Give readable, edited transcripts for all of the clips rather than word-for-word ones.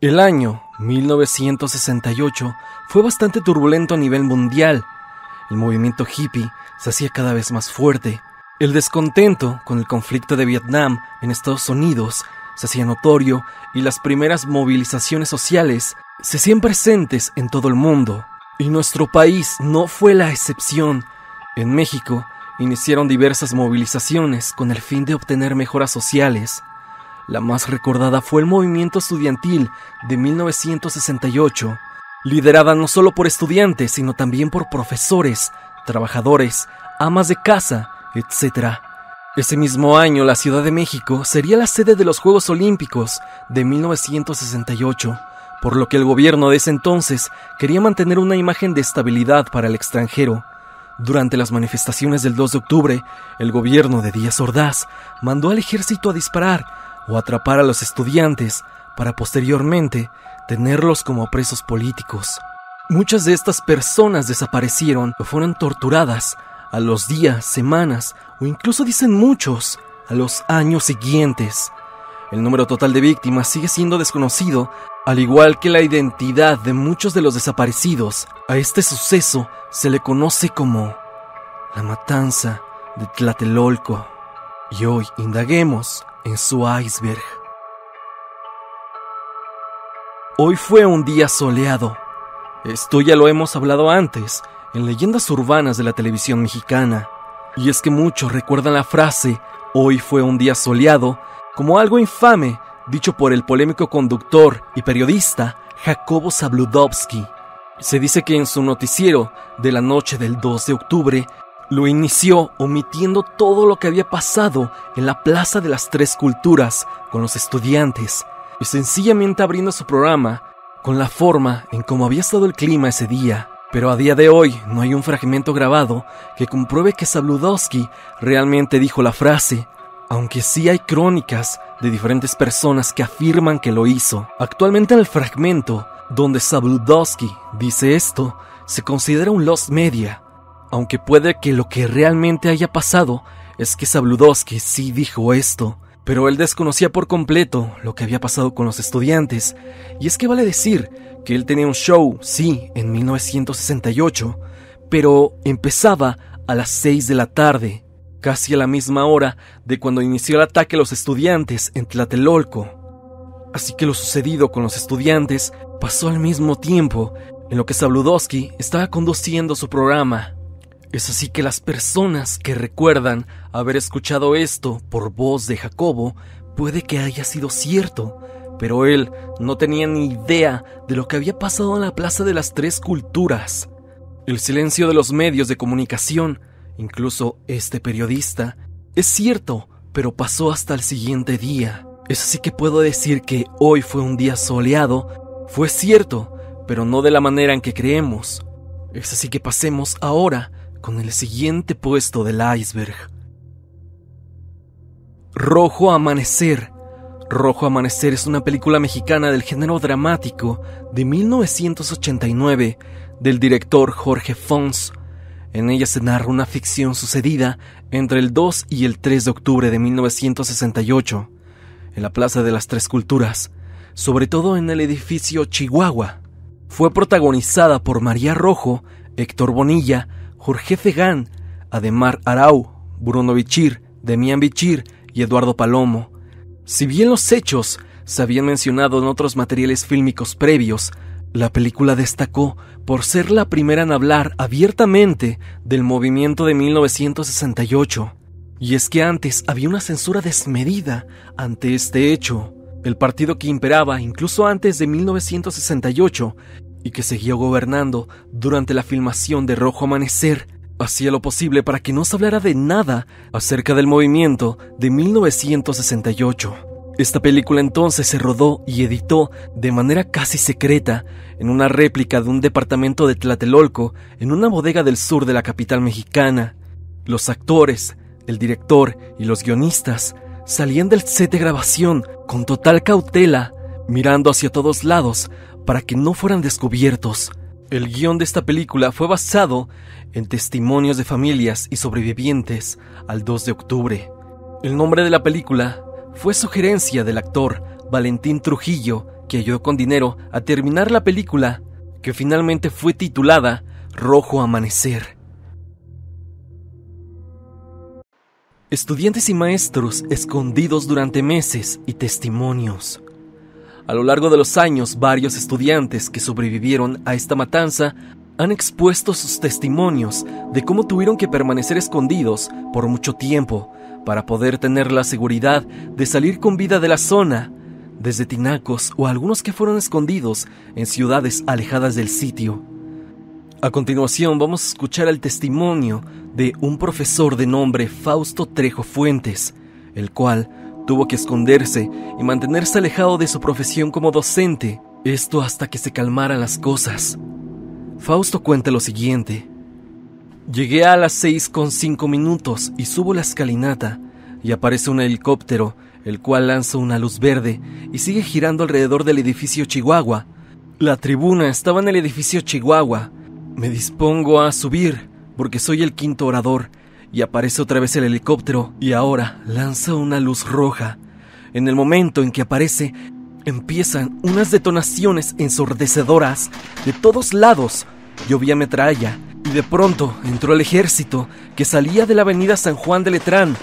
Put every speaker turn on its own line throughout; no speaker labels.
El año 1968 fue bastante turbulento a nivel mundial. El movimiento hippie se hacía cada vez más fuerte. El descontento con el conflicto de Vietnam en Estados Unidos se hacía notorio y las primeras movilizaciones sociales se hacían presentes en todo el mundo. Y nuestro país no fue la excepción. En México iniciaron diversas movilizaciones con el fin de obtener mejoras sociales. La más recordada fue el movimiento estudiantil de 1968, liderada no solo por estudiantes, sino también por profesores, trabajadores, amas de casa, etc. Ese mismo año, la Ciudad de México sería la sede de los Juegos Olímpicos de 1968, por lo que el gobierno de ese entonces quería mantener una imagen de estabilidad para el extranjero. Durante las manifestaciones del 2 de octubre, el gobierno de Díaz Ordaz mandó al ejército a disparar o atrapar a los estudiantes para posteriormente tenerlos como presos políticos. Muchas de estas personas desaparecieron o fueron torturadas a los días, semanas o incluso, dicen muchos, a los años siguientes. El número total de víctimas sigue siendo desconocido, al igual que la identidad de muchos de los desaparecidos. A este suceso se le conoce como la matanza de Tlatelolco. Y hoy indaguemos en su iceberg. Hoy fue un día soleado. Esto ya lo hemos hablado antes en leyendas urbanas de la televisión mexicana. Y es que muchos recuerdan la frase "hoy fue un día soleado" como algo infame dicho por el polémico conductor y periodista Jacobo Zabludovsky. Se dice que en su noticiero de la noche del 2 de octubre lo inició omitiendo todo lo que había pasado en la Plaza de las Tres Culturas con los estudiantes y sencillamente abriendo su programa con la forma en cómo había estado el clima ese día. Pero a día de hoy no hay un fragmento grabado que compruebe que Zabludovsky realmente dijo la frase, aunque sí hay crónicas de diferentes personas que afirman que lo hizo. Actualmente en el fragmento donde Zabludovsky dice esto, se considera un lost media, aunque puede que lo que realmente haya pasado es que Zabludovsky sí dijo esto, pero él desconocía por completo lo que había pasado con los estudiantes. Y es que vale decir que él tenía un show, sí, en 1968, pero empezaba a las 6 de la tarde, casi a la misma hora de cuando inició el ataque a los estudiantes en Tlatelolco. Así que lo sucedido con los estudiantes pasó al mismo tiempo en lo que Zabludovsky estaba conduciendo su programa. Es así que las personas que recuerdan haber escuchado esto por voz de Jacobo, puede que haya sido cierto, pero él no tenía ni idea de lo que había pasado en la Plaza de las Tres Culturas. El silencio de los medios de comunicación, incluso este periodista, es cierto, pero pasó hasta el siguiente día. Es así que puedo decir que hoy fue un día soleado. Fue cierto, pero no de la manera en que creemos. Es así que pasemos ahora con el siguiente puesto del iceberg. Rojo Amanecer. Rojo Amanecer es una película mexicana del género dramático de 1989 del director Jorge Fons. En ella se narra una ficción sucedida entre el 2 y el 3 de octubre de 1968 en la Plaza de las Tres Culturas, sobre todo en el edificio Chihuahua. Fue protagonizada por María Rojo, Héctor Bonilla, Jorge Fegán, Ademar Arau, Bruno Bichir, Demián Bichir y Eduardo Palomo. Si bien los hechos se habían mencionado en otros materiales fílmicos previos, la película destacó por ser la primera en hablar abiertamente del movimiento de 1968. Y es que antes había una censura desmedida ante este hecho. El partido que imperaba incluso antes de 1968 y que seguía gobernando durante la filmación de Rojo Amanecer, hacía lo posible para que no se hablara de nada acerca del movimiento de 1968. Esta película entonces se rodó y editó de manera casi secreta en una réplica de un departamento de Tlatelolco en una bodega del sur de la capital mexicana. Los actores, el director y los guionistas salían del set de grabación con total cautela, mirando hacia todos lados para que no fueran descubiertos. El guión de esta película fue basado en testimonios de familias y sobrevivientes al 2 de octubre. El nombre de la película fue sugerencia del actor Valentín Trujillo, que ayudó con dinero a terminar la película, que finalmente fue titulada Rojo Amanecer. Estudiantes y maestros escondidos durante meses y testimonios. A lo largo de los años, varios estudiantes que sobrevivieron a esta matanza han expuesto sus testimonios de cómo tuvieron que permanecer escondidos por mucho tiempo para poder tener la seguridad de salir con vida de la zona, desde tinacos o algunos que fueron escondidos en ciudades alejadas del sitio. A continuación vamos a escuchar el testimonio de un profesor de nombre Fausto Trejo Fuentes, el cual tuvo que esconderse y mantenerse alejado de su profesión como docente, esto hasta que se calmaran las cosas. Fausto cuenta lo siguiente: llegué a las 6:05 y subo la escalinata y aparece un helicóptero, el cual lanza una luz verde y sigue girando alrededor del edificio Chihuahua. La tribuna estaba en el edificio Chihuahua. Me dispongo a subir porque soy el quinto orador y aparece otra vez el helicóptero y ahora lanza una luz roja. En el momento en que aparece, empiezan unas detonaciones ensordecedoras de todos lados. Llovía metralla y de pronto entró el ejército que salía de la avenida San Juan de Letrán.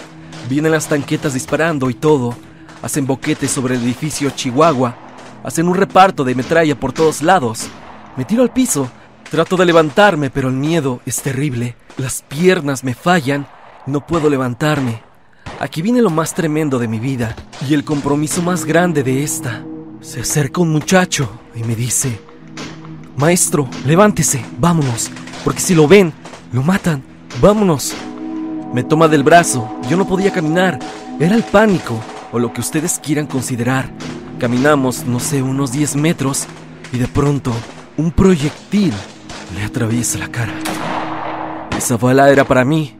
Vienen las tanquetas disparando y todo. Hacen boquetes sobre el edificio Chihuahua. Hacen un reparto de metralla por todos lados. Me tiro al piso. Trato de levantarme, pero el miedo es terrible. Las piernas me fallan. No puedo levantarme. Aquí viene lo más tremendo de mi vida y el compromiso más grande de esta. Se acerca un muchacho y me dice: maestro, levántese, vámonos, porque si lo ven, lo matan, vámonos. Me toma del brazo, yo no podía caminar, era el pánico, o lo que ustedes quieran considerar. Caminamos, no sé, unos 10 metros, y de pronto, un proyectil le atraviesa la cara. Esa bala era para mí.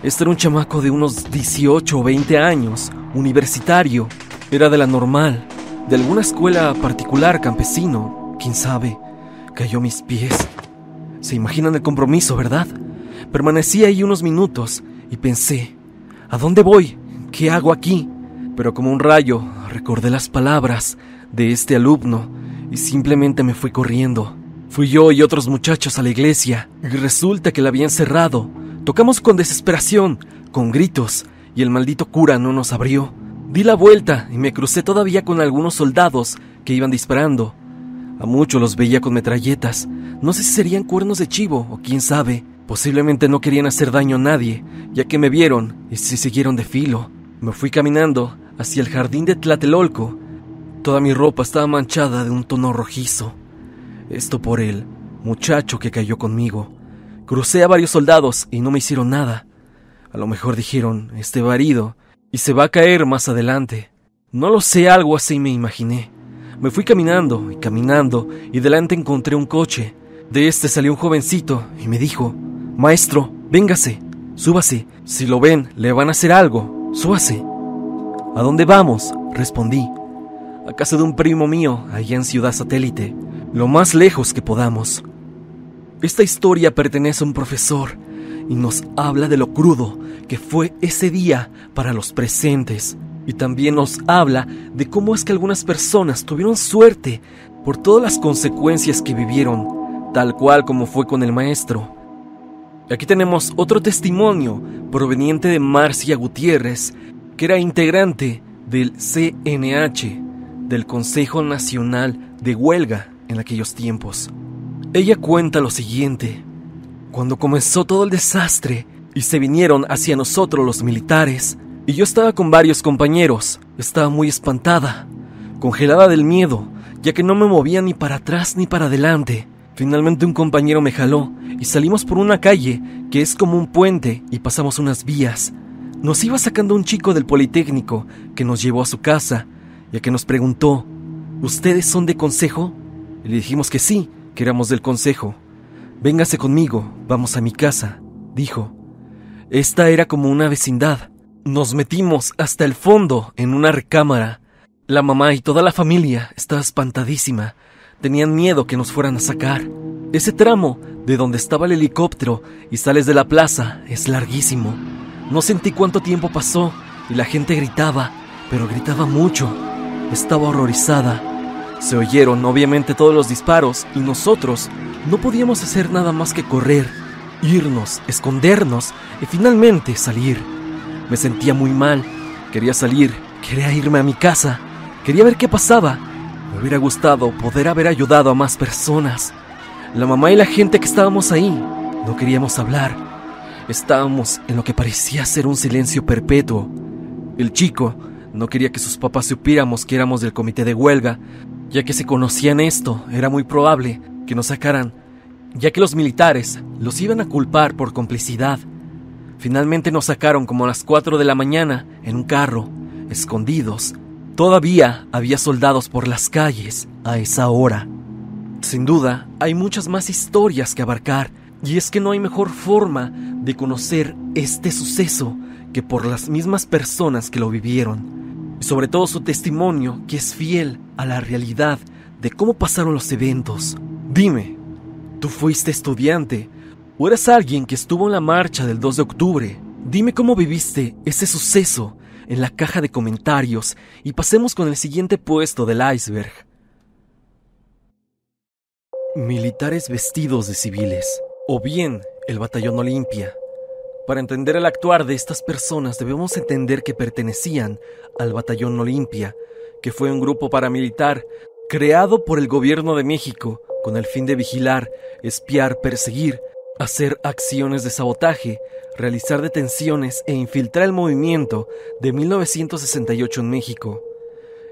Este era un chamaco de unos 18 o 20 años, universitario. Era de la normal, de alguna escuela particular, campesino, quién sabe. Cayó a mis pies. Se imaginan el compromiso, ¿verdad? Permanecí ahí unos minutos y pensé: ¿a dónde voy? ¿Qué hago aquí? Pero como un rayo, recordé las palabras de este alumno y simplemente me fui corriendo. Fui yo y otros muchachos a la iglesia y resulta que la habían cerrado. Tocamos con desesperación, con gritos, y el maldito cura no nos abrió. Di la vuelta y me crucé todavía con algunos soldados que iban disparando. A muchos los veía con metralletas. No sé si serían cuernos de chivo o quién sabe. Posiblemente no querían hacer daño a nadie, ya que me vieron y se siguieron de filo. Me fui caminando hacia el jardín de Tlatelolco. Toda mi ropa estaba manchada de un tono rojizo. Esto por el muchacho que cayó conmigo. Crucé a varios soldados y no me hicieron nada. A lo mejor dijeron: este va herido y se va a caer más adelante. No lo sé, algo así me imaginé. Me fui caminando y delante encontré un coche. De este salió un jovencito y me dijo: maestro, véngase, súbase. Si lo ven, le van a hacer algo, súbase. ¿A dónde vamos?, respondí. A casa de un primo mío, allá en Ciudad Satélite, lo más lejos que podamos. Esta historia pertenece a un profesor y nos habla de lo crudo que fue ese día para los presentes. Y también nos habla de cómo es que algunas personas tuvieron suerte por todas las consecuencias que vivieron, tal cual como fue con el maestro. Aquí tenemos otro testimonio proveniente de Marcia Gutiérrez, que era integrante del CNH, del Consejo Nacional de Huelga en aquellos tiempos. Ella cuenta lo siguiente: cuando comenzó todo el desastre y se vinieron hacia nosotros los militares, y yo estaba con varios compañeros, estaba muy espantada, congelada del miedo, ya que no me movía ni para atrás ni para adelante. Finalmente un compañero me jaló y salimos por una calle que es como un puente y pasamos unas vías. Nos iba sacando un chico del Politécnico que nos llevó a su casa, ya que nos preguntó: ¿ustedes son de consejo? Y le dijimos que sí, que éramos del consejo. Véngase conmigo, vamos a mi casa, dijo. Esta era como una vecindad. Nos metimos hasta el fondo en una recámara. La mamá y toda la familia estaba espantadísima. Tenían miedo que nos fueran a sacar. Ese tramo de donde estaba el helicóptero y sales de la plaza es larguísimo. No sentí cuánto tiempo pasó y la gente gritaba, pero gritaba mucho. Estaba horrorizada. Se oyeron obviamente todos los disparos y nosotros no podíamos hacer nada más que correr, irnos, escondernos y finalmente salir. Me sentía muy mal, quería salir, quería irme a mi casa, quería ver qué pasaba. Me hubiera gustado poder haber ayudado a más personas. La mamá y la gente que estábamos ahí no queríamos hablar. Estábamos en lo que parecía ser un silencio perpetuo. El chico no quería que sus papás supiéramos que éramos del comité de huelga, ya que si conocían esto, era muy probable que nos sacaran, ya que los militares los iban a culpar por complicidad. Finalmente nos sacaron como a las 4 de la mañana en un carro, escondidos. Todavía había soldados por las calles a esa hora. Sin duda, hay muchas más historias que abarcar, y es que no hay mejor forma de conocer este suceso que por las mismas personas que lo vivieron, y sobre todo su testimonio, que es fiel a la realidad de cómo pasaron los eventos. Dime, ¿tú fuiste estudiante o eres alguien que estuvo en la marcha del 2 de octubre? Dime cómo viviste ese suceso en la caja de comentarios y pasemos con el siguiente puesto del iceberg. Militares vestidos de civiles, o bien el Batallón Olimpia. Para entender el actuar de estas personas debemos entender que pertenecían al Batallón Olimpia, que fue un grupo paramilitar creado por el gobierno de México con el fin de vigilar, espiar, perseguir, hacer acciones de sabotaje, realizar detenciones e infiltrar el movimiento de 1968 en México.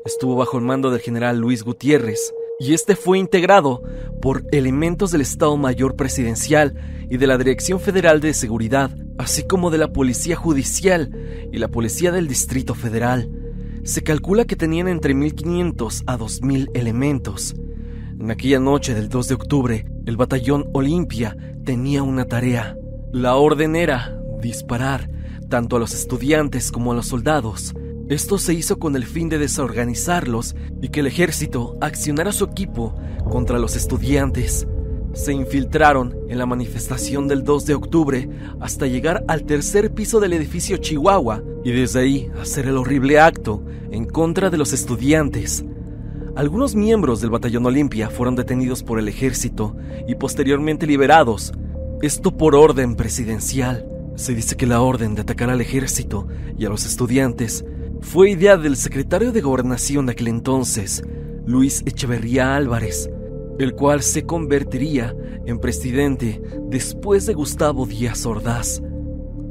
Estuvo bajo el mando del general Luis Gutiérrez, y este fue integrado por elementos del Estado Mayor Presidencial y de la Dirección Federal de Seguridad, así como de la Policía Judicial y la Policía del Distrito Federal. Se calcula que tenían entre 1,500 a 2,000 elementos. En aquella noche del 2 de octubre, el Batallón Olimpia tenía una tarea. La orden era disparar tanto a los estudiantes como a los soldados. Esto se hizo con el fin de desorganizarlos y que el ejército accionara su equipo contra los estudiantes. Se infiltraron en la manifestación del 2 de octubre hasta llegar al tercer piso del edificio Chihuahua y desde ahí hacer el horrible acto en contra de los estudiantes. Algunos miembros del Batallón Olimpia fueron detenidos por el ejército y posteriormente liberados, esto por orden presidencial. Se dice que la orden de atacar al ejército y a los estudiantes fue idea del secretario de Gobernación de aquel entonces, Luis Echeverría Álvarez, el cual se convertiría en presidente después de Gustavo Díaz Ordaz.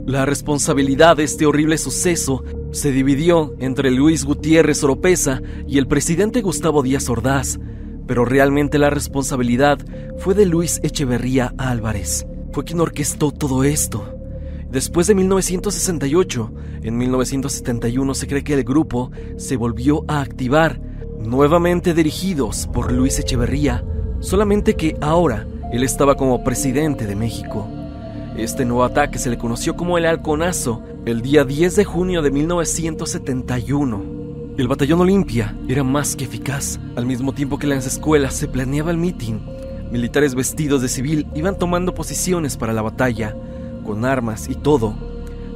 La responsabilidad de este horrible suceso se dividió entre Luis Gutiérrez Oropeza y el presidente Gustavo Díaz Ordaz, pero realmente la responsabilidad fue de Luis Echeverría Álvarez. Fue quien orquestó todo esto. Después de 1968, en 1971 se cree que el grupo se volvió a activar, nuevamente dirigidos por Luis Echeverría, solamente que ahora él estaba como presidente de México. Este nuevo ataque se le conoció como el Halconazo, el día 10 de junio de 1971. El Batallón Olimpia era más que eficaz. Al mismo tiempo que en las escuelas se planeaba el mitin, militares vestidos de civil iban tomando posiciones para la batalla, con armas y todo,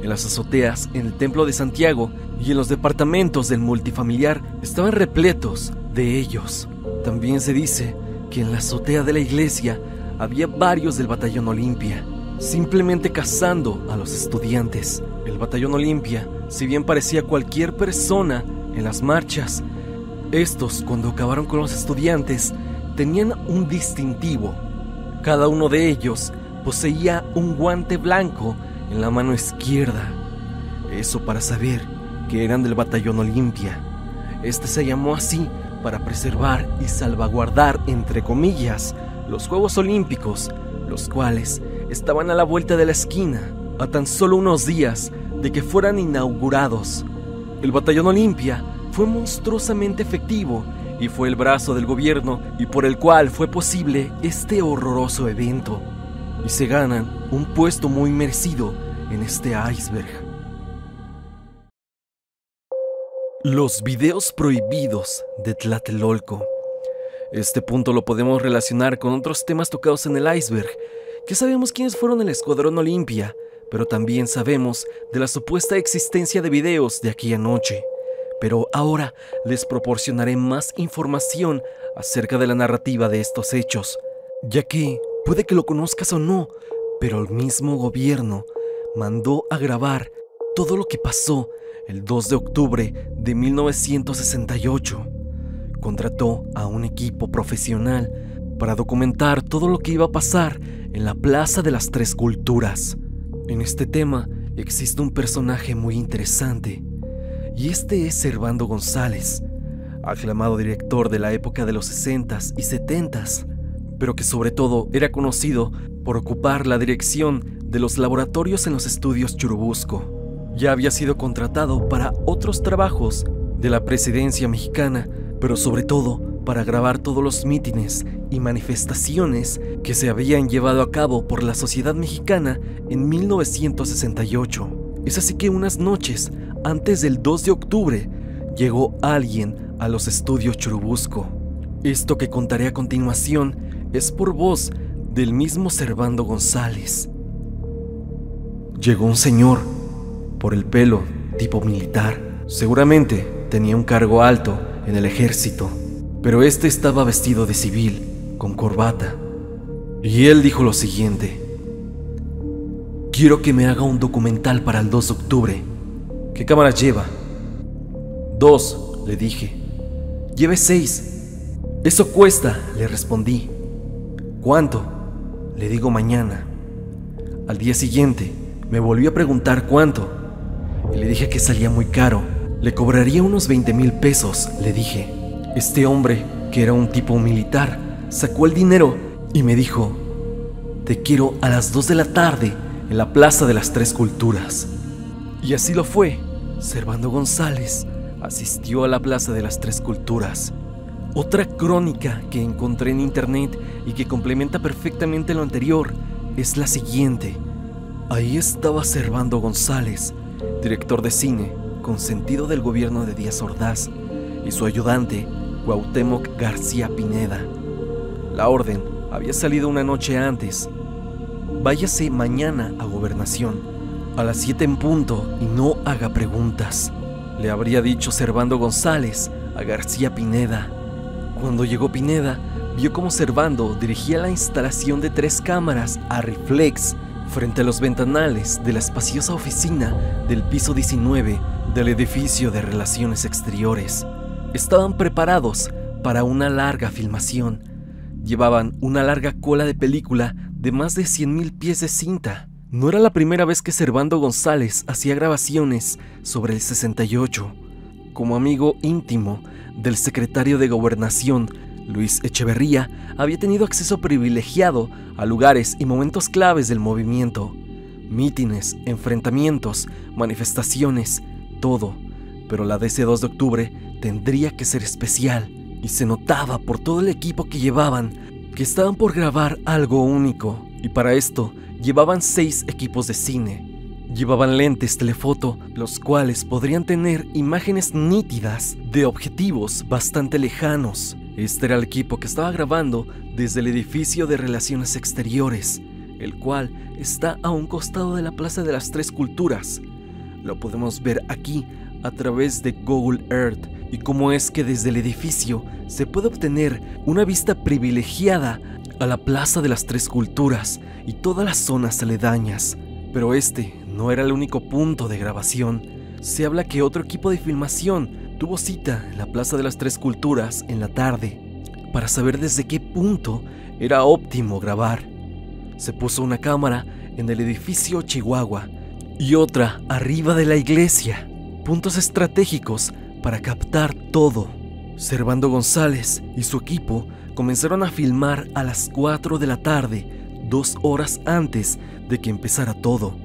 en las azoteas, en el Templo de Santiago y en los departamentos del multifamiliar estaban repletos de ellos. También se dice que en la azotea de la iglesia había varios del Batallón Olimpia, simplemente cazando a los estudiantes. El Batallón Olimpia, si bien parecía cualquier persona en las marchas, estos, cuando acabaron con los estudiantes, tenían un distintivo. Cada uno de ellos poseía un guante blanco en la mano izquierda. Eso para saber que eran del Batallón Olimpia. Este se llamó así para preservar y salvaguardar, entre comillas, los Juegos Olímpicos, los cuales estaban a la vuelta de la esquina, a tan solo unos días de que fueran inaugurados. El Batallón Olimpia fue monstruosamente efectivo y fue el brazo del gobierno y por el cual fue posible este horroroso evento. Y se ganan un puesto muy merecido en este iceberg. Los videos prohibidos de Tlatelolco. Este punto lo podemos relacionar con otros temas tocados en el iceberg, que sabemos quiénes fueron el Escuadrón Olimpia, pero también sabemos de la supuesta existencia de videos de aquella noche. pero ahora les proporcionaré más información acerca de la narrativa de estos hechos, ya que puede que lo conozcas o no, pero el mismo gobierno mandó a grabar todo lo que pasó el 2 de octubre de 1968. Contrató a un equipo profesional para documentar todo lo que iba a pasar en la Plaza de las Tres Culturas. En este tema existe un personaje muy interesante, y este es Servando González, aclamado director de la época de los 60s y 70s, pero que sobre todo era conocido por ocupar la dirección de los laboratorios en los estudios Churubusco. Ya había sido contratado para otros trabajos de la presidencia mexicana, pero sobre todo para grabar todos los mítines y manifestaciones que se habían llevado a cabo por la sociedad mexicana en 1968. Es así que unas noches antes del 2 de octubre llegó alguien a los estudios Churubusco. Esto que contaré a continuación es por voz del mismo Servando González. Llegó un señor, por el pelo tipo militar. Seguramente tenía un cargo alto en el ejército, pero este estaba vestido de civil, con corbata. Y él dijo lo siguiente: quiero que me haga un documental para el 2 de octubre. ¿Qué cámaras lleva? 2, le dije. Lleve 6. Eso cuesta, le respondí. ¿Cuánto? Le digo mañana. Al día siguiente me volvió a preguntar cuánto y le dije que salía muy caro. Le cobraría unos 20,000 pesos, le dije. Este hombre, que era un tipo militar, sacó el dinero y me dijo: te quiero a las 2 de la tarde en la Plaza de las Tres Culturas. Y así lo fue. Servando González asistió a la Plaza de las Tres Culturas. Otra crónica que encontré en internet y que complementa perfectamente lo anterior es la siguiente. Ahí estaba Servando González, director de cine, consentido del gobierno de Díaz Ordaz, y su ayudante, Cuauhtémoc García Pineda. La orden había salido una noche antes. Váyase mañana a Gobernación, a las 7 en punto, y no haga preguntas, le habría dicho Servando González a García Pineda. Cuando llegó Pineda, vio cómo Servando dirigía la instalación de 3 cámaras a reflex frente a los ventanales de la espaciosa oficina del piso 19 del edificio de Relaciones Exteriores. Estaban preparados para una larga filmación. Llevaban una larga cola de película de más de 100,000 pies de cinta. No era la primera vez que Servando González hacía grabaciones sobre el 68. Como amigo íntimo del secretario de Gobernación, Luis Echeverría, había tenido acceso privilegiado a lugares y momentos claves del movimiento. Mítines, enfrentamientos, manifestaciones, todo. Pero la de ese 2 de octubre tendría que ser especial, y se notaba por todo el equipo que llevaban que estaban por grabar algo único, y para esto llevaban 6 equipos de cine. Llevaban lentes telefoto, los cuales podrían tener imágenes nítidas de objetivos bastante lejanos. Este era el equipo que estaba grabando desde el edificio de Relaciones Exteriores, el cual está a un costado de la Plaza de las Tres Culturas. Lo podemos ver aquí a través de Google Earth, y cómo es que desde el edificio se puede obtener una vista privilegiada a la Plaza de las Tres Culturas y todas las zonas aledañas. Pero este no era el único punto de grabación. Se habla que otro equipo de filmación tuvo cita en la Plaza de las Tres Culturas en la tarde para saber desde qué punto era óptimo grabar. Se puso una cámara en el edificio Chihuahua y otra arriba de la iglesia, puntos estratégicos para captar todo. Servando González y su equipo comenzaron a filmar a las 4 de la tarde, 2 horas antes de que empezara todo,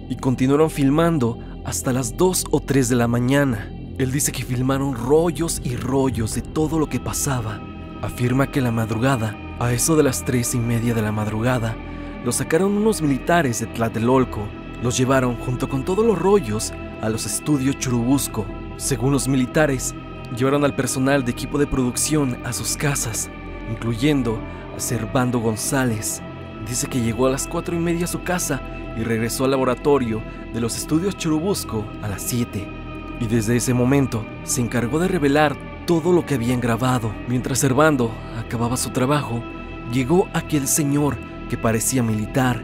y continuaron filmando hasta las 2 o 3 de la mañana. Él dice que filmaron rollos y rollos de todo lo que pasaba. Afirma que la madrugada, a eso de las 3:30 de la madrugada, los sacaron unos militares de Tlatelolco. Los llevaron junto con todos los rollos a los estudios Churubusco. Según los militares, llevaron al personal de equipo de producción a sus casas, incluyendo a Servando González. Dice que llegó a las 4:30 a su casa y regresó al laboratorio de los estudios Churubusco a las 7. y desde ese momento se encargó de revelar todo lo que habían grabado. Mientras Servando acababa su trabajo, llegó aquel señor que parecía militar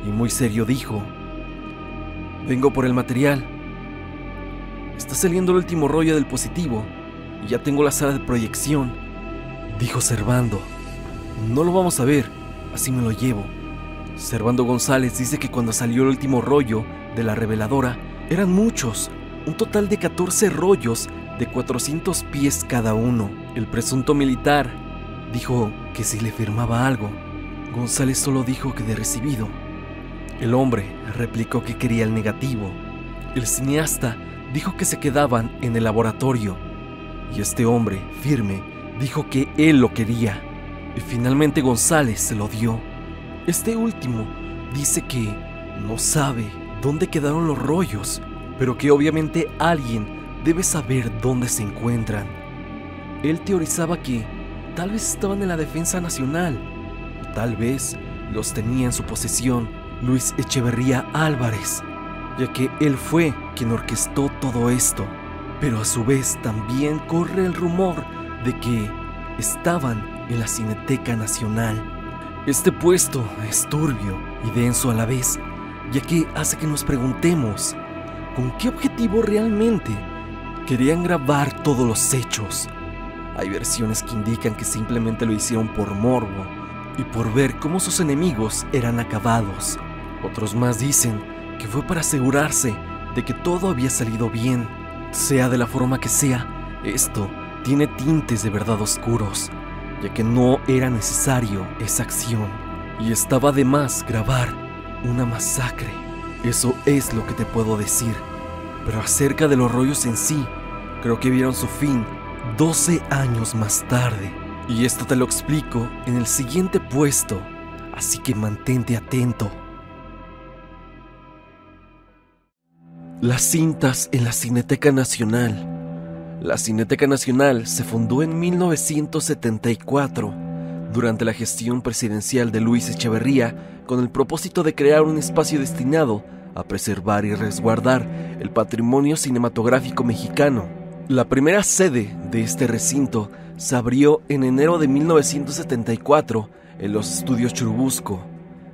y muy serio dijo: «Vengo por el material. Está saliendo el último rollo del positivo y ya tengo la sala de proyección», dijo Servando. «No lo vamos a ver, así me lo llevo». Servando González dice que cuando salió el último rollo de la reveladora eran muchos, un total de 14 rollos de 400 pies cada uno. El presunto militar dijo que si le firmaba algo, González solo dijo que de recibido. El hombre replicó que quería el negativo. El cineasta dijo que se quedaban en el laboratorio y este hombre, firme, dijo que él lo quería y finalmente González se lo dio. Este último dice que no sabe dónde quedaron los rollos, pero que obviamente alguien debe saber dónde se encuentran. Él teorizaba que tal vez estaban en la Defensa Nacional, o tal vez los tenía en su posesión Luis Echeverría Álvarez, ya que él fue quien orquestó todo esto. Pero a su vez también corre el rumor de que estaban en la Cineteca Nacional. Este puesto es turbio y denso a la vez, ya que hace que nos preguntemos ¿con qué objetivo realmente querían grabar todos los hechos? Hay versiones que indican que simplemente lo hicieron por morbo y por ver cómo sus enemigos eran acabados. Otros más dicen que fue para asegurarse de que todo había salido bien. Sea de la forma que sea, esto tiene tintes de verdad oscuros, ya que no era necesario esa acción y estaba de más grabar una masacre. Eso es lo que te puedo decir. Pero acerca de los rollos en sí, creo que vieron su fin 12 años más tarde. Y esto te lo explico en el siguiente puesto, así que mantente atento. Las cintas en la Cineteca Nacional. La Cineteca Nacional se fundó en 1974 durante la gestión presidencial de Luis Echeverría con el propósito de crear un espacio destinado a preservar y resguardar el patrimonio cinematográfico mexicano. La primera sede de este recinto se abrió en enero de 1974 en los estudios Churubusco,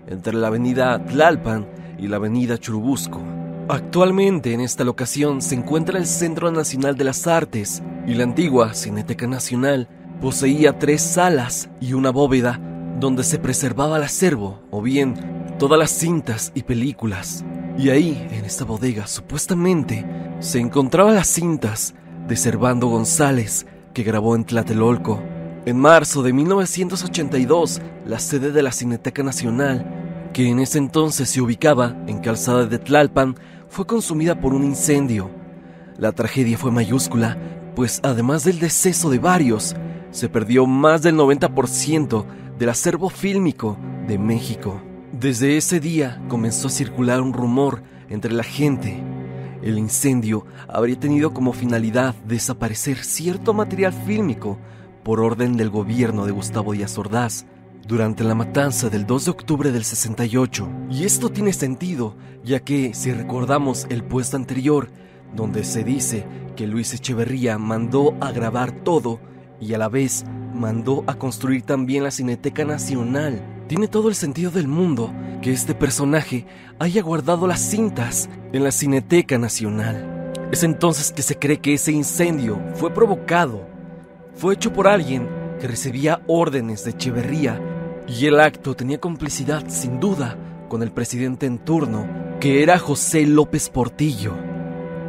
entre la avenida Tlalpan y la avenida Churubusco. Actualmente en esta locación se encuentra el Centro Nacional de las Artes y la antigua Cineteca Nacional poseía 3 salas y una bóveda donde se preservaba el acervo o bien todas las cintas y películas. Y ahí, en esta bodega, supuestamente se encontraban las cintas de Servando González que grabó en Tlatelolco. En marzo de 1982, la sede de la Cineteca Nacional, que en ese entonces se ubicaba en Calzada de Tlalpan, fue consumida por un incendio. La tragedia fue mayúscula, pues además del deceso de varios, se perdió más del 90% del acervo fílmico de México. Desde ese día comenzó a circular un rumor entre la gente. El incendio habría tenido como finalidad desaparecer cierto material fílmico por orden del gobierno de Gustavo Díaz Ordaz durante la matanza del 2 de octubre del 68. Y esto tiene sentido, ya que si recordamos el puesto anterior, donde se dice que Luis Echeverría mandó a grabar todo y a la vez mandó a construir también la Cineteca Nacional, tiene todo el sentido del mundo que este personaje haya guardado las cintas en la Cineteca Nacional. Es entonces que se cree que ese incendio fue provocado, fue hecho por alguien que recibía órdenes de Echeverría y el acto tenía complicidad sin duda con el presidente en turno, que era José López Portillo.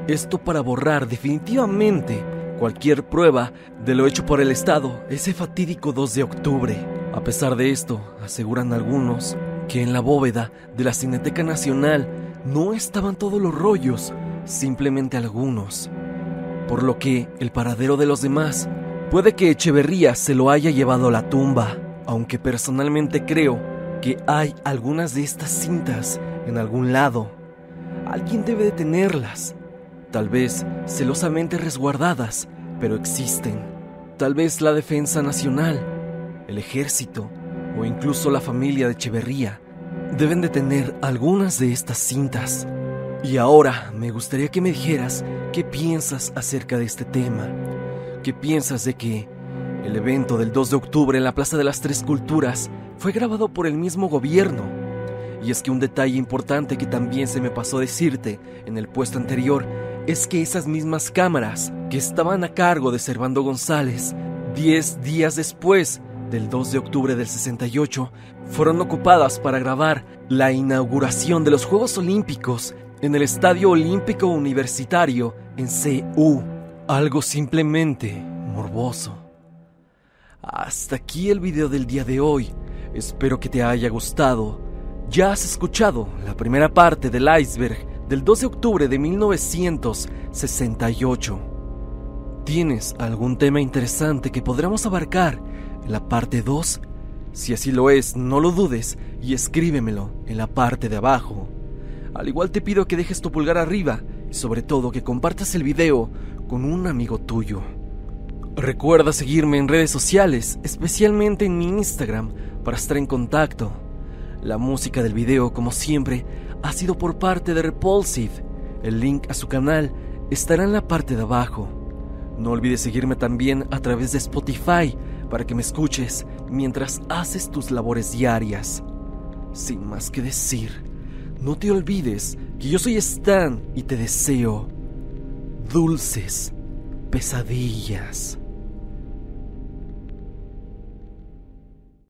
Esto para borrar definitivamente cualquier prueba de lo hecho por el Estado ese fatídico 2 de octubre. A pesar de esto, aseguran algunos que en la bóveda de la Cineteca Nacional no estaban todos los rollos, simplemente algunos. Por lo que el paradero de los demás puede que Echeverría se lo haya llevado a la tumba, aunque personalmente creo que hay algunas de estas cintas en algún lado. Alguien debe de tenerlas, tal vez celosamente resguardadas, pero existen. Tal vez la Defensa Nacional, el Ejército o incluso la familia de Echeverría deben de tener algunas de estas cintas. Y ahora me gustaría que me dijeras qué piensas acerca de este tema. ¿Qué piensas de que el evento del 2 de octubre en la Plaza de las Tres Culturas fue grabado por el mismo gobierno? Y es que un detalle importante que también se me pasó decirte en el puesto anterior es que esas mismas cámaras que estaban a cargo de Servando González 10 días después del 2 de octubre del 68 fueron ocupadas para grabar la inauguración de los Juegos Olímpicos en el Estadio Olímpico Universitario en CU. Algo simplemente morboso. Hasta aquí el video del día de hoy. Espero que te haya gustado. Ya has escuchado la primera parte del iceberg del 2 de octubre de 1968. ¿Tienes algún tema interesante que podamos abarcar en la parte 2? Si así lo es, no lo dudes y escríbemelo en la parte de abajo. Al igual te pido que dejes tu pulgar arriba y sobre todo que compartas el video con un amigo tuyo. Recuerda seguirme en redes sociales, especialmente en mi Instagram, para estar en contacto. La música del video, como siempre, ha sido por parte de Repulsive. El link a su canal estará en la parte de abajo. No olvides seguirme también a través de Spotify para que me escuches mientras haces tus labores diarias. Sin más que decir, no te olvides que yo soy Stan y te deseo dulces pesadillas.